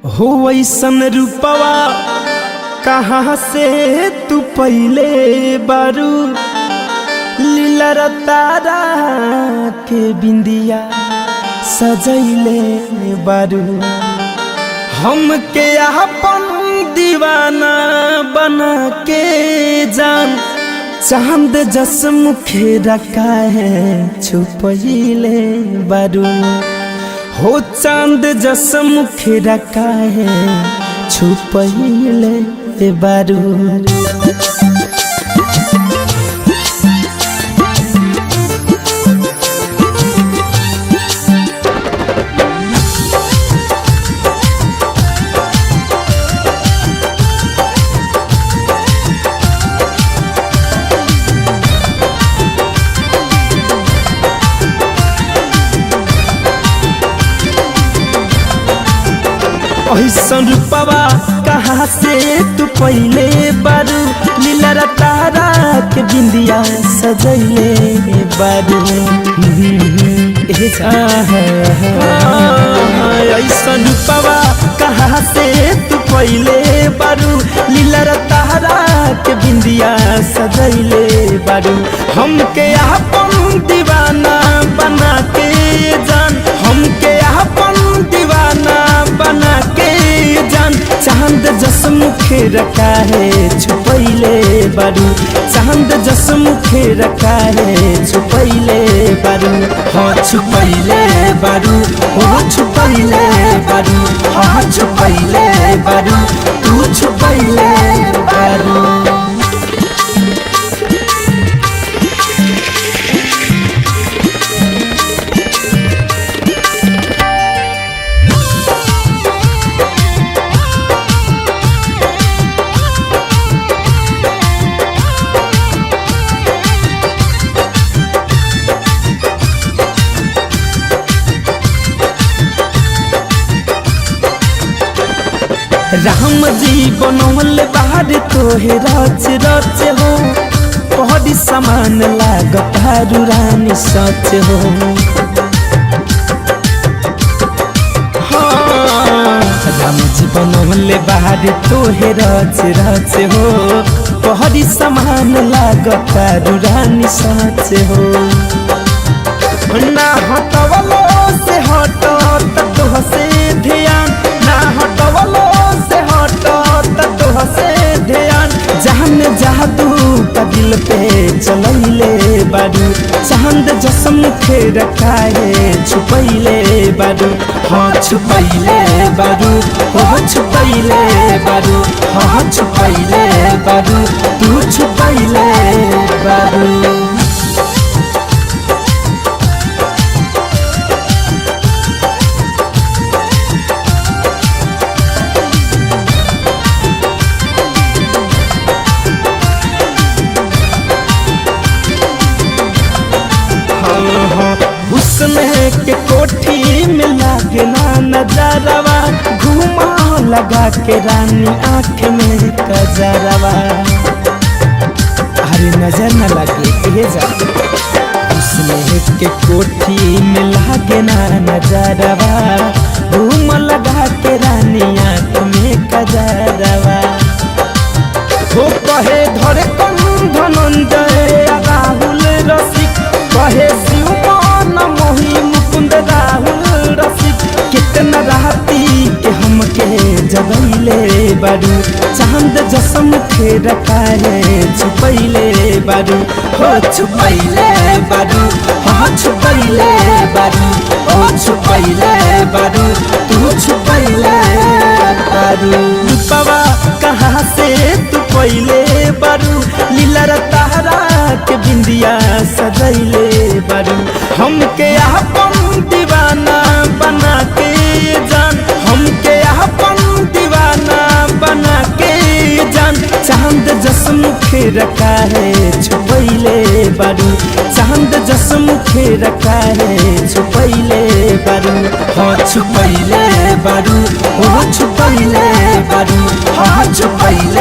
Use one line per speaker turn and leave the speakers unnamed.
हो वैसन रूपवा कहाँ से तू पहले बारू लीला तारा के बिंदिया सजैले बारू हमके अपन दीवाना बना के जान चांद जस मुखे रखा है छुपैले बारू हो चांद जस मुखे रखा है छुपैले बारू। ऐसन रूपवा कहाँ से तू पहले बारू लीला तारा के बिंदिया सजैले बारू। ऐसन रूपवा कहाँ से तू पहले बारू लीला तारा के बिंदिया सजैले बारू हमके अपन दीवाना बना के जान हमके अपन दीवाना बना के जान चांद जस मुखे रखा है छुपैले बारू चांद जस मुखे रखा है छुपैले बारू। हाँ छुपैले बारू हो छुपैले बारू हाँ छुपैले बारू तू छुपैले बारू। राम जी बनौले बाहर तोहे रच रच हो पहरी समान लागत हारू रानी सच हो। हाँ राम जी बनौले बाहर तोहे रच रच हो पहरी समान लागत हारू रानी सच हो। ना हटवलो से हटो तो से ध्यान ना हटवलो से ध्यान जहान जादू का दिल पे चलैले बारू चांद जस मुखे रखा है छुपैले बारू। हाँ छुपैले बारू हो छुपैले बारू हाँ छुपैले बारू तू छुपैले बारू। हुस्न के कोठी में लागे ना नजरवा घुमा लगा के रानी आँख में कजरवा अरे नजर न लगे ये जा। हुस्न के कोठी में लागे ना नजरवा घुमा लगा के रानी आँख में कजरवा हो कहे धरे कम धनंजय राहुल रसिक कहे शिवमान मोही मुकुंद राहुल रसिक कितना राती के हमके जगैले बारू चांद जस मुखे रखा है छुपैले बारू। हो छुपैले बारू हाँ छुपैले बारू ओ छुपैले बारू तू छुपैले बारू। रूपवा कहाँ से तू पहले बारू लीला तारा के बिंदिया सजैले बारू हमके अपन दीवाना बना के जान हमके अपन दीवाना बना के जान चांद जस मुखे रखा है छुपैले बारू चांद जस मुखे रखा है छुपैले बारू। हाँ छुपैले बारू हो छुपैले बारू हाँ छुपैले